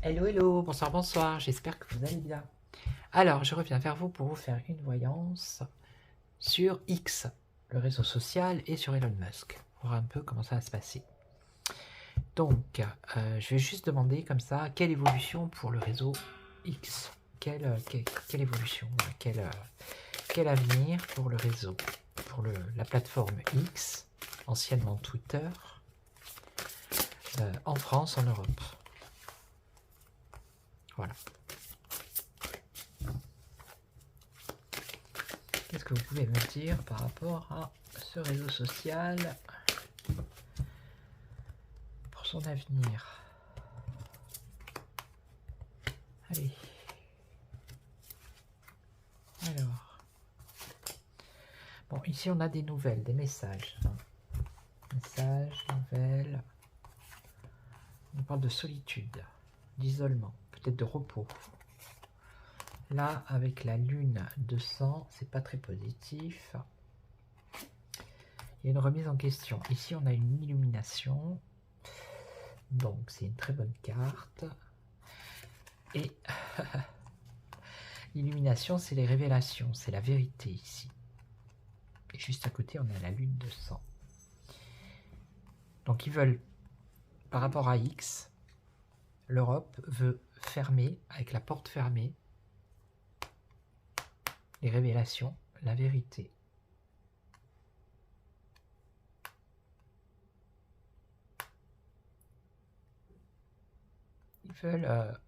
Hello, hello, bonsoir, bonsoir, j'espère que vous allez bien. Alors, je reviens vers vous pour vous faire une voyance sur X, le réseau social, et sur Elon Musk, voir un peu comment ça va se passer. Donc, je vais juste demander comme ça, quelle évolution pour le réseau X? Quelle évolution? Quel avenir pour le réseau? Pour la plateforme X, anciennement Twitter, en France, en Europe. Voilà. Qu'est-ce que vous pouvez me dire par rapport à ce réseau social pour son avenir? Allez. Alors. Bon, ici on a des nouvelles, des messages. Messages, nouvelles. On parle de solitude, d'isolement, peut-être de repos. Là, avec la lune de sang, c'est pas très positif. Il y a une remise en question. Ici, on a une illumination. Donc, c'est une très bonne carte. Et l'illumination, c'est les révélations, c'est la vérité ici. Et juste à côté, on a la lune de sang. Donc, ils veulent, par rapport à X, l'Europe veut fermer, avec la porte fermée, les révélations, la vérité. Ils veulent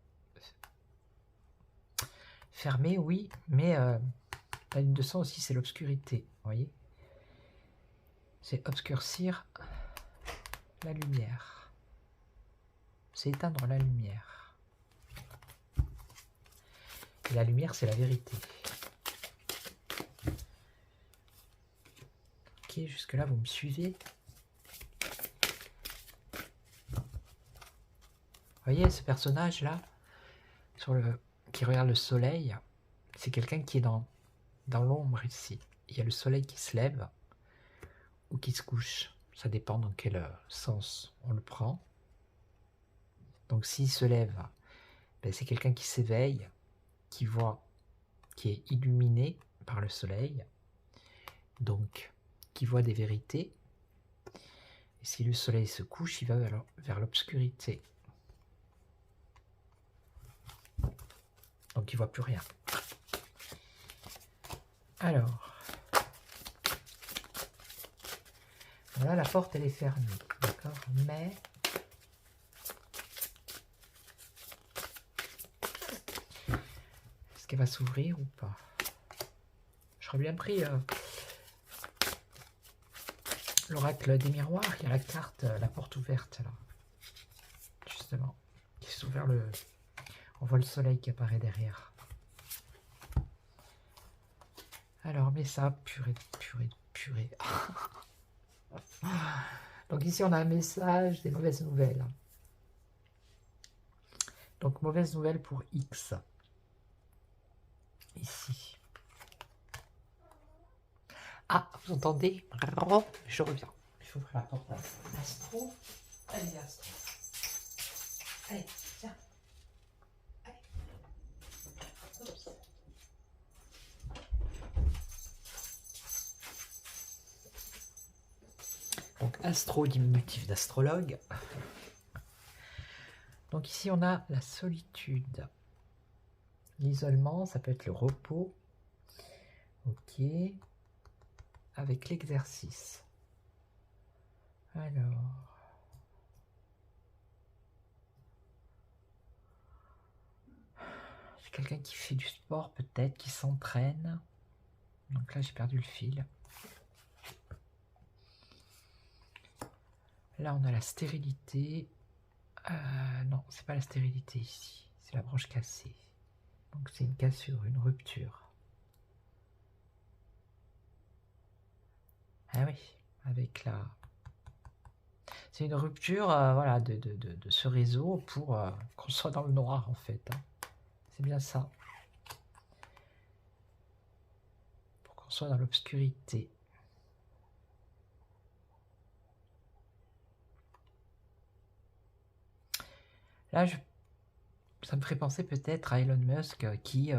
fermer, oui, mais la lune de sang aussi, c'est l'obscurité, vous voyez? C'est obscurcir la lumière. C'est éteindre la lumière. Et la lumière, c'est la vérité. Ok, jusque-là, vous me suivez? Vous voyez ce personnage-là, qui regarde le soleil, c'est quelqu'un qui est dans l'ombre ici. Il y a le soleil qui se lève ou qui se couche. Ça dépend dans quel sens on le prend. Donc s'il se lève, ben, c'est quelqu'un qui s'éveille, qui voit, qui est illuminé par le soleil, donc qui voit des vérités. Et si le soleil se couche, il va vers l'obscurité. Donc il ne voit plus rien. Alors, voilà, la porte elle est fermée, d'accord, mais est-ce qu'elle va s'ouvrir ou pas? J'aurais bien pris l'oracle des miroirs. Il y a la carte, la porte ouverte là, justement, qui s'ouvre vers le... On voit le soleil qui apparaît derrière. Alors, mais ça, purée. Donc ici, on a un message, des mauvaises nouvelles. Donc, mauvaise nouvelle pour X. Ici. Ah, vous entendez? Je reviens. Il faut ouvrir la porte à Astro. Allez, Astro. Allez, tiens. Allez. Oups. Donc, astro, diminutif d'astrologue. Donc ici, on a la solitude. L'isolement, ça peut être le repos. Ok. Avec l'exercice. Alors... C'est quelqu'un qui fait du sport peut-être, qui s'entraîne. Donc là, j'ai perdu le fil. Là, on a la stérilité. Non, c'est pas la stérilité ici. C'est la branche cassée. Donc c'est une cassure, une rupture. Ah oui, avec la... C'est une rupture voilà, de ce réseau pour qu'on soit dans le noir en fait. Hein. C'est bien ça. Pour qu'on soit dans l'obscurité. Là, Ça me ferait penser peut-être à Elon Musk qui est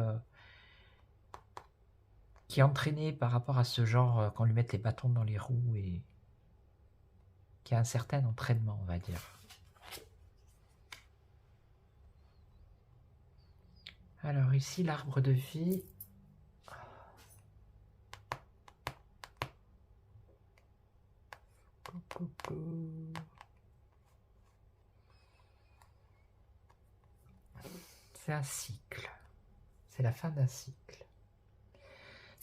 entraîné par rapport à ce genre, qu'on lui mette les bâtons dans les roues et qui a un certain entraînement, on va dire. Alors ici, l'arbre de vie. C'est un cycle. C'est la fin d'un cycle.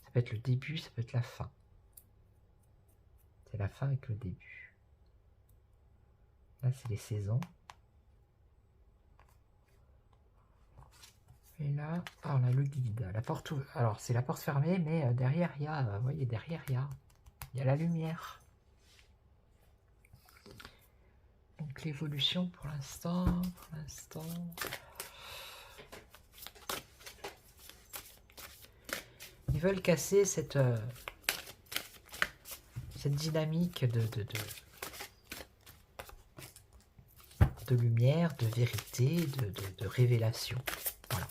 Ça peut être le début, ça peut être la fin. C'est la fin avec le début. Là, c'est les saisons. Et là, ah, on a le guide. La porte ouverte. Alors, c'est la porte fermée, mais derrière, il y a, vous voyez, derrière, il y a la lumière. Donc, l'évolution pour l'instant, ils veulent casser cette dynamique de lumière, de vérité, de révélation. Voilà.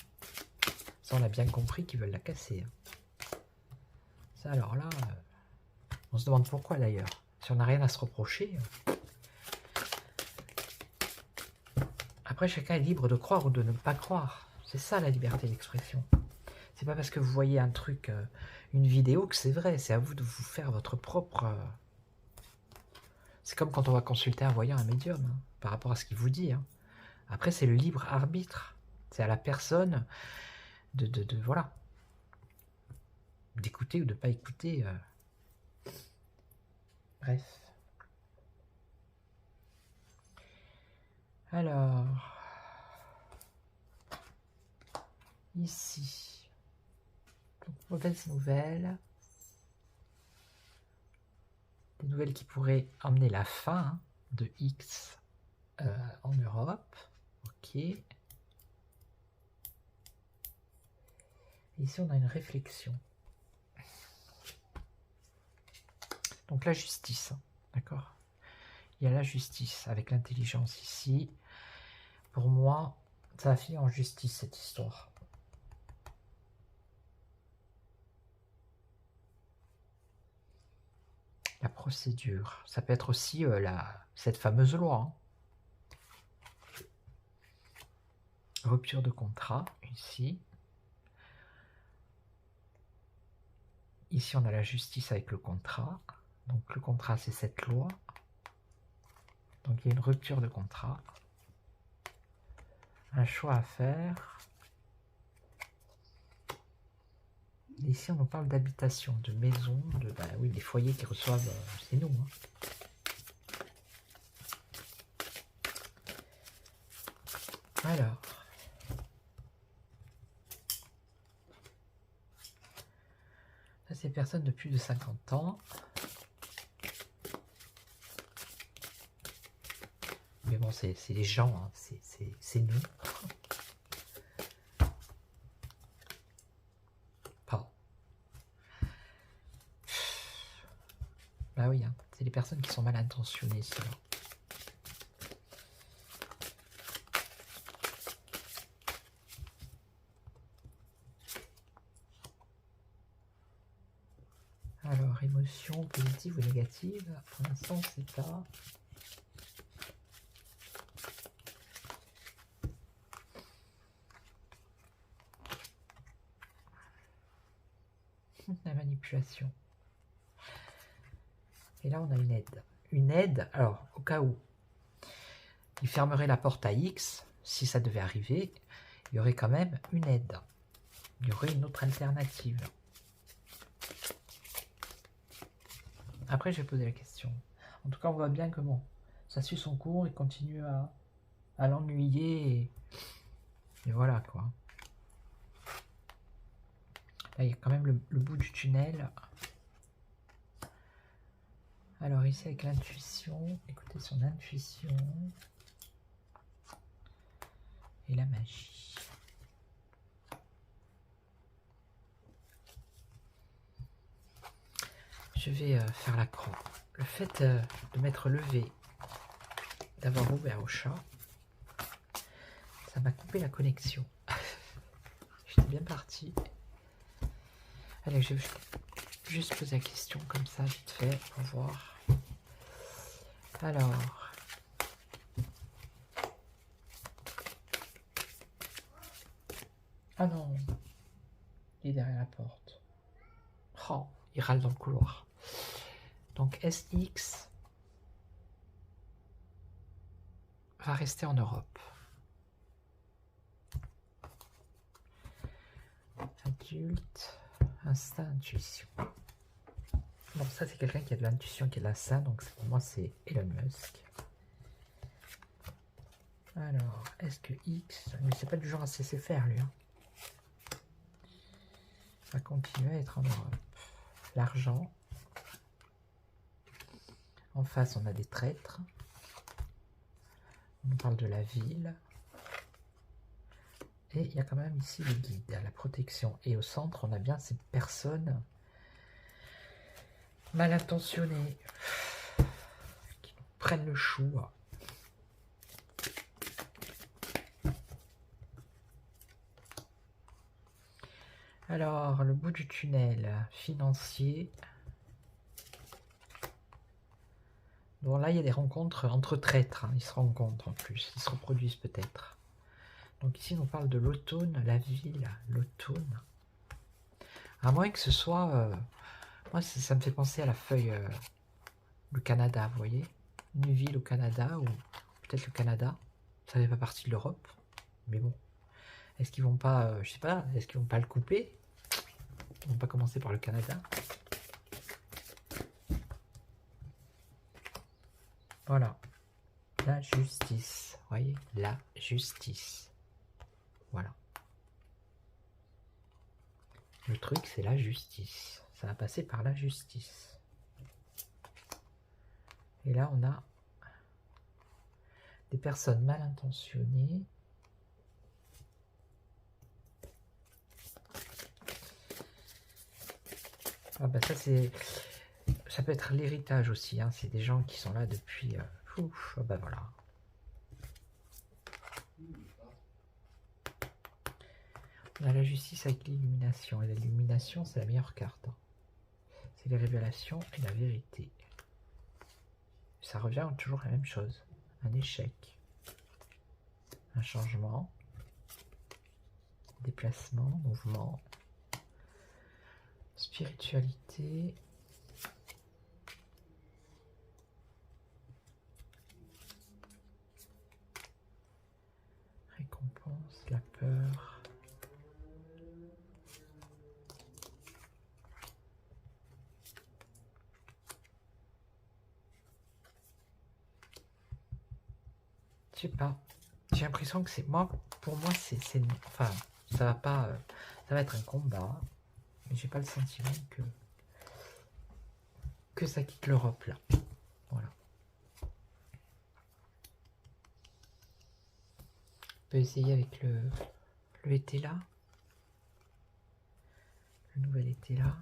Ça, on a bien compris qu'ils veulent la casser. Ça, alors là, on se demande pourquoi d'ailleurs. Si on n'a rien à se reprocher. Après, chacun est libre de croire ou de ne pas croire. C'est ça la liberté d'expression. C'est pas parce que vous voyez un truc, une vidéo, que c'est vrai. C'est à vous de vous faire votre propre... C'est comme quand on va consulter un voyant, un médium, hein, par rapport à ce qu'il vous dit. Hein. Après, c'est le libre arbitre. C'est à la personne voilà, d'écouter ou de ne pas écouter. Bref. Alors, ici, donc, mauvaises nouvelles. Des nouvelles qui pourraient emmener la fin de X en Europe. Ok. Ici, on a une réflexion. Donc la justice, d'accord? Il y a la justice avec l'intelligence ici. Pour moi, ça a fini en justice cette histoire. La procédure, ça peut être aussi cette fameuse loi. Hein. Rupture de contrat, ici. Ici, on a la justice avec le contrat. Donc le contrat, c'est cette loi. Donc il y a une rupture de contrat. Un choix à faire. Ici, on nous parle d'habitation, de maison, oui, des foyers qui reçoivent, c'est nous. Hein. Alors. Ça, c'est personnes de plus de 50 ans. Mais bon, c'est les gens, hein. C'est nous. Pardon. Bah oui, hein. C'est les personnes qui sont mal intentionnées, ceux-là. Alors, émotion positive ou négative, pour l'instant, c'est pas... La manipulation. Et là, on a une aide. Une aide, alors, au cas où il fermerait la porte à X, si ça devait arriver, il y aurait quand même une aide. Il y aurait une autre alternative. Après, je vais poser la question. En tout cas, on voit bien que bon, ça suit son cours, il continue à l'ennuyer. Et voilà, quoi. Là, il y a quand même le bout du tunnel. Alors ici, avec l'intuition, écoutez son intuition. Et la magie. Je vais faire la croix. Le fait de m'être levé, d'avoir ouvert au chat, ça Ça m'a coupé la connexion. J'étais bien parti. Allez, je vais juste poser la question comme ça, vite fait, pour voir. Alors. Ah non. Il est derrière la porte. Oh, il râle dans le couloir. Donc SX va rester en Europe. Adulte, instinct, intuition. Bon, ça c'est quelqu'un qui a de l'intuition, qui a de l'instinct, donc pour moi c'est Elon Musk. Alors, est-ce que X, mais c'est pas du genre à se laisser faire lui, hein, va continuer à être en Europe. L'argent. En face, on a des traîtres. On parle de la ville. Et il y a quand même ici le guide, la protection. Et au centre, on a bien ces personnes mal intentionnées qui nous prennent le chou. Alors, le bout du tunnel financier. Bon, là, il y a des rencontres entre traîtres. Hein. Ils se rencontrent en plus. Ils se reproduisent peut-être. Donc ici, on parle de l'automne, la ville, l'automne. À moins que ce soit... moi, ça me fait penser à la feuille... le Canada, vous voyez. Une ville au Canada, ou peut-être le Canada. Ça ne fait pas partie de l'Europe. Mais bon. Est-ce qu'ils vont pas... je sais pas, est-ce qu'ils vont pas le couper? Ils vont pas commencer par le Canada. Voilà. La justice. Vous voyez, la justice. Voilà. Le truc, c'est la justice. Ça va passer par la justice. Et là, on a des personnes mal intentionnées. Ah bah ça, c'est... Ça peut être l'héritage aussi. Hein. C'est des gens qui sont là depuis... ouf, ah bah voilà. On a la justice avec l'illumination. Et l'illumination, c'est la meilleure carte. Hein. C'est les révélations et la vérité. Ça revient toujours à la même chose. Un échec. Un changement. Déplacement, mouvement. Spiritualité. Récompense, la peur. Je sais pas. J'ai l'impression que c'est moi. Pour moi, c'est enfin, ça va pas. Ça va être un combat. Mais j'ai pas le sentiment que ça quitte l'Europe là. Voilà. On peut essayer avec le été là. Le nouvel été là.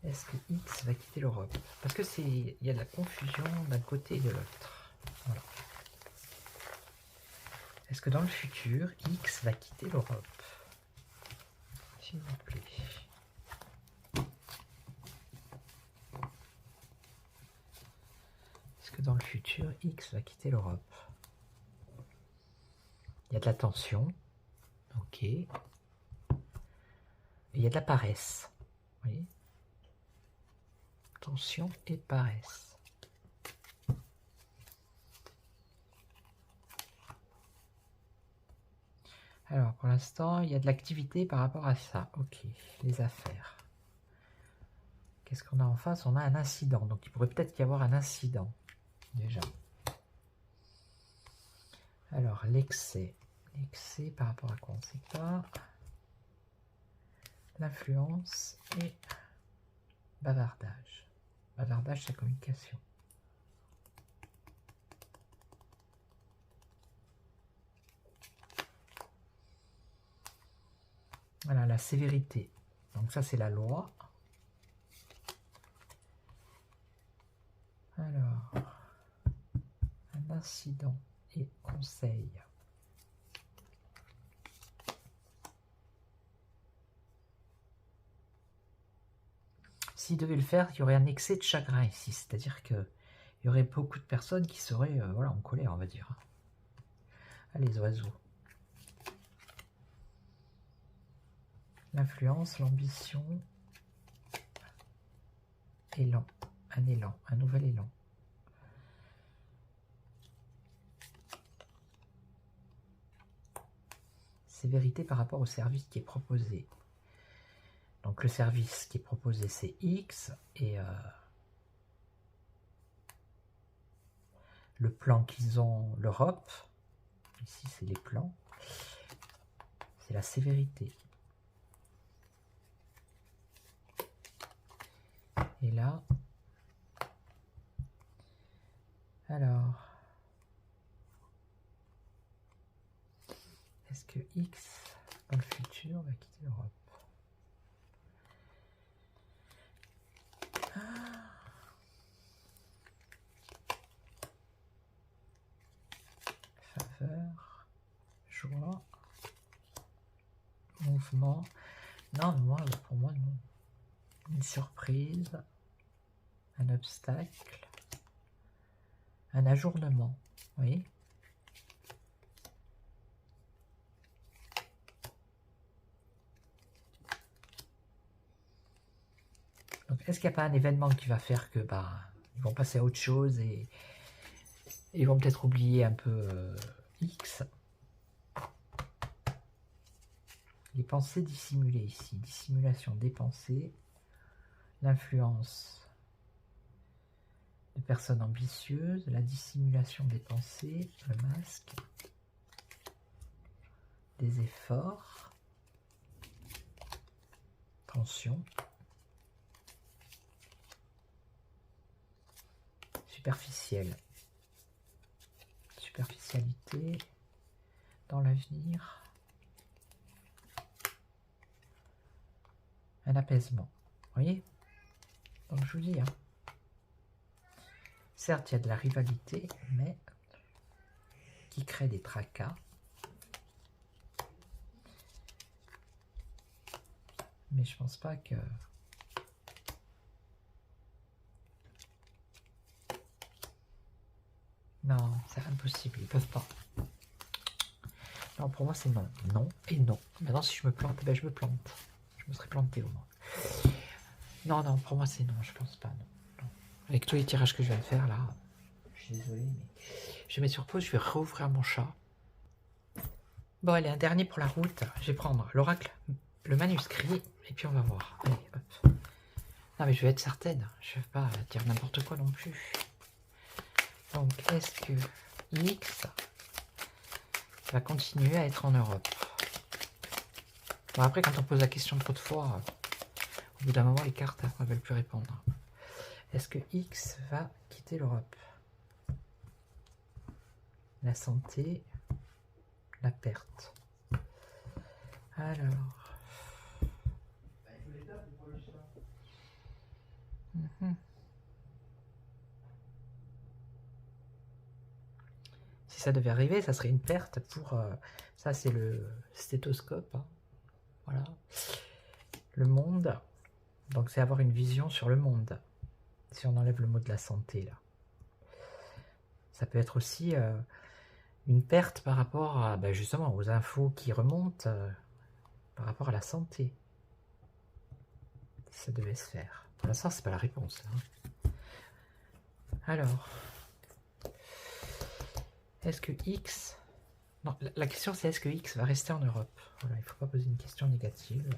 Est-ce que X va quitter l'Europe? Parce que il y a de la confusion d'un côté et de l'autre. Voilà. Est-ce que dans le futur, X va quitter l'Europe? S'il vous plaît. Est-ce que dans le futur, X va quitter l'Europe? Il y a de la tension. Ok. Et il y a de la paresse. Vous voyez? Tension et paresse. Alors, pour l'instant, il y a de l'activité par rapport à ça. Ok, les affaires. Qu'est-ce qu'on a en face? On a un incident. Donc, il pourrait peut-être y avoir un incident, déjà. Alors, l'excès. L'excès par rapport à quoi? On ne sait pas. L'influence et bavardage. Bavardage, c'est la communication. Voilà, la sévérité. Donc ça, c'est la loi. Alors, un incident. et conseil. S'il devait le faire, il y aurait un excès de chagrin ici, c'est-à-dire qu'il y aurait beaucoup de personnes qui seraient voilà, en colère, on va dire. Allez, les oiseaux. L'influence, l'ambition, élan, un nouvel élan. Sévérité par rapport au service qui est proposé. Donc le service qui est proposé c'est X et le plan qu'ils ont, l'Europe, ici c'est les plans, c'est la sévérité. Et là, alors, est-ce que X dans le futur va quitter l'Europe? Faveur, joie, mouvement. Non, moi, pour moi, non. Une surprise, un obstacle, un ajournement. Vous voyez? Donc, est-ce qu'il n'y a pas un événement qui va faire que ils vont passer à autre chose et ils vont peut-être oublier un peu X? Les pensées dissimulées ici, dissimulation des pensées, l'influence de personnes ambitieuses, la dissimulation des pensées, le masque, des efforts, tension, superficielle, superficialité dans l'avenir, un apaisement. Vous voyez? Donc je vous dis, hein, certes il y a de la rivalité, mais qui crée des tracas. Mais je pense pas que... Non, c'est impossible, ils peuvent pas. Non, pour moi c'est non. Non et non. Maintenant si je me plante, ben je me plante. Je me serais planté au moins. Non, non, pour moi c'est non, je pense pas, non. Non. Avec tous les tirages que je viens de faire là, je suis désolé, mais... Je mets sur pause, je vais rouvrir mon chat. Bon, allez, un dernier pour la route. Je vais prendre l'oracle, le manuscrit, et puis on va voir. Allez, hop. Non, mais je vais être certaine. Je ne vais pas dire n'importe quoi non plus. Donc, est-ce que X va continuer à être en Europe? Bon, après, quand on pose la question trop de fois, au bout d'un moment, les cartes ne veulent plus répondre. Est-ce que X va quitter l'Europe? La santé, la perte. Alors... Si ça devait arriver, ça serait une perte pour... ça, c'est le stéthoscope. Hein. Voilà. Le monde. Donc, c'est avoir une vision sur le monde. Si on enlève le mot de la santé, là. Ça peut être aussi une perte par rapport à, justement, aux infos qui remontent par rapport à la santé. Si ça devait se faire. Pour l'instant, c'est pas la réponse. Hein. Alors... Est-ce que X... Non, la question c'est est-ce que X va rester en Europe? Voilà, il ne faut pas poser une question négative.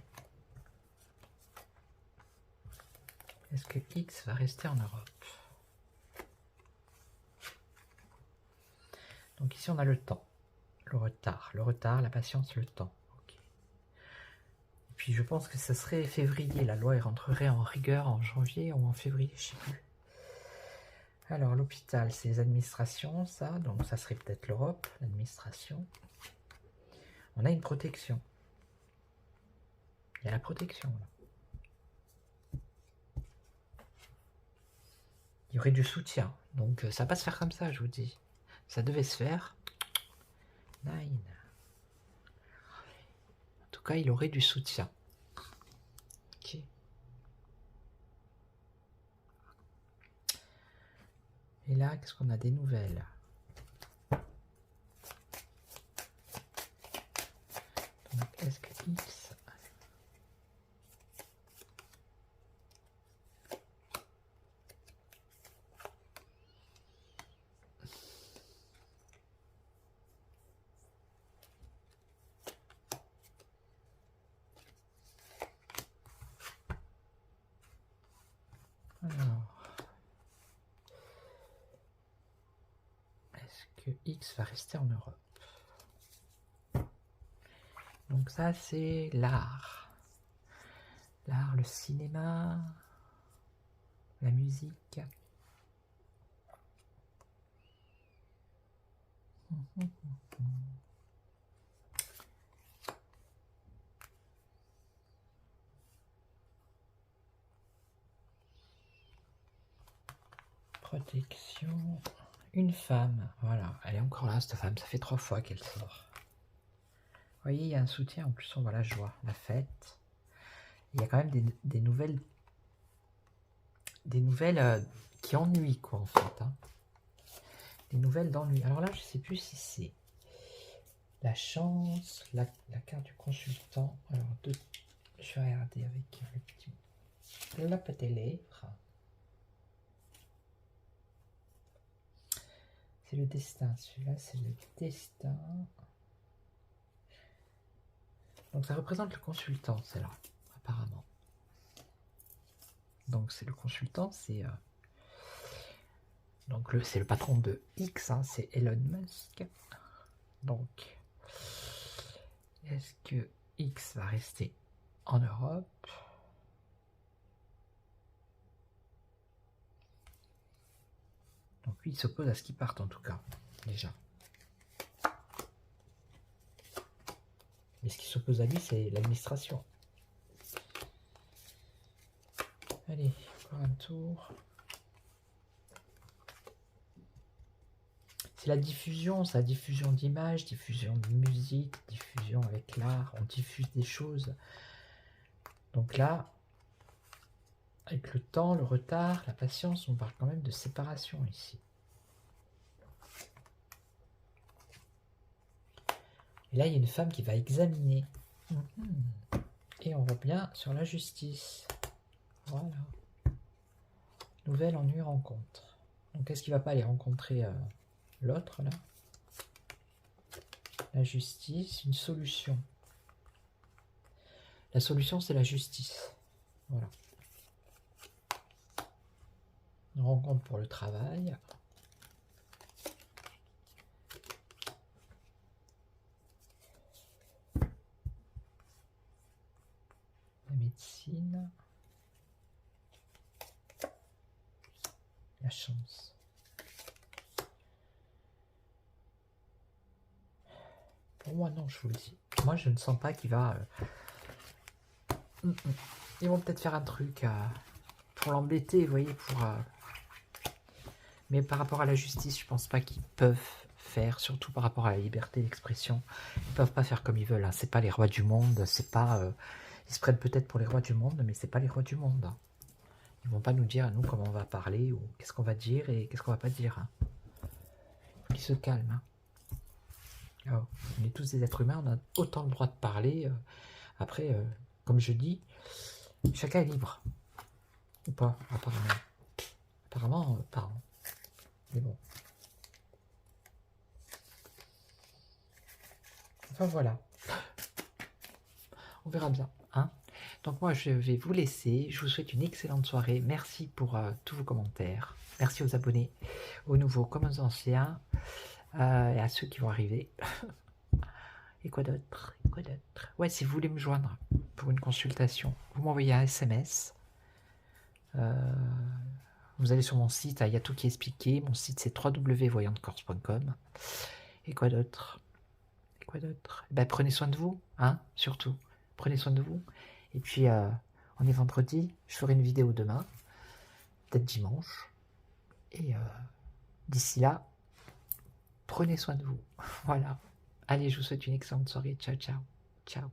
Est-ce que X va rester en Europe? Donc ici on a le temps, le retard, la patience, le temps. Okay. Et puis je pense que ce serait février, la loi rentrerait en rigueur en janvier ou en février, je ne sais plus. Alors, l'hôpital, c'est les administrations, ça. Donc, ça serait peut-être l'Europe, l'administration. On a une protection. Il y a la protection, là. Il y aurait du soutien. Donc, ça va pas se faire comme ça, je vous dis. Ça devait se faire. 9. En tout cas, il aurait du soutien. Ok. Et là, qu'est-ce qu'on a des nouvelles? Donc, est-ce que X... Alors... Est-ce que X va rester en Europe? Donc ça, c'est l'art. L'art, le cinéma, la musique. Protection. Une femme. Voilà, elle est encore là, cette femme. Ça fait 3 fois qu'elle sort. Vous voyez, il y a un soutien. En plus, on voit la joie, la fête. Il y a quand même des nouvelles... Des nouvelles qui ennuient, quoi, en fait. Hein. Des nouvelles d'ennui. Alors là, je ne sais plus si c'est la chance, la carte du consultant. Alors, je vais regarder avec le petit... La petite lettre. C'est le destin. Celui-là, c'est le destin. Donc, ça représente le consultant, c'est là, apparemment. Donc, c'est le consultant, c'est... Donc, c'est le patron de X, hein, c'est Elon Musk. Donc, est-ce que X va rester en Europe? Donc, lui, il s'oppose à ce qu'il parte, en tout cas, déjà. Mais ce qui s'oppose à lui, c'est l'administration. Allez, encore un tour. C'est la diffusion, c'est la diffusion d'images, diffusion de musique, diffusion avec l'art, on diffuse des choses. Donc là, avec le temps, le retard, la patience, on parle quand même de séparation ici. Et là, il y a une femme qui va examiner. Et on revient sur la justice. Voilà. Nouvelle ennui rencontre. Donc, est-ce qu'il ne va pas aller rencontrer l'autre, là? La justice, une solution. La solution, c'est la justice. Voilà. Une rencontre pour le travail. La médecine. La chance. Pour moi, non, je vous le dis. Moi, je ne sens pas qu'il va... Ils vont peut-être faire un truc pour l'embêter, vous voyez, pour... Mais par rapport à la justice, je pense pas qu'ils peuvent faire, surtout par rapport à la liberté d'expression. Ils peuvent pas faire comme ils veulent. Hein. C'est pas les rois du monde. C'est pas. Ils se prennent peut-être pour les rois du monde, mais c'est pas les rois du monde. Hein. Ils vont pas nous dire à nous comment on va parler ou qu'est-ce qu'on va dire et qu'est-ce qu'on va pas dire. Hein. Faut qu'ils se calment. Hein. Alors, on est tous des êtres humains. On a autant le droit de parler. Après, comme je dis, chacun est libre ou pas, apparemment. Apparemment, pardon. Mais bon. Enfin voilà. On verra bien. Hein. Donc moi je vais vous laisser. Je vous souhaite une excellente soirée. Merci pour tous vos commentaires. Merci aux abonnés, aux nouveaux comme aux anciens. Et à ceux qui vont arriver. Et quoi d'autre? Ouais, si vous voulez me joindre pour une consultation, vous m'envoyez un SMS. Vous allez sur mon site, il y a tout qui est expliqué. Mon site c'est www.voyantecorse.com. Et quoi d'autre? Ben, prenez soin de vous, hein, surtout. Prenez soin de vous. Et puis, on est vendredi. Je ferai une vidéo demain. Peut-être dimanche. Et d'ici là, Prenez soin de vous. Voilà. Allez, je vous souhaite une excellente soirée. Ciao, ciao. Ciao.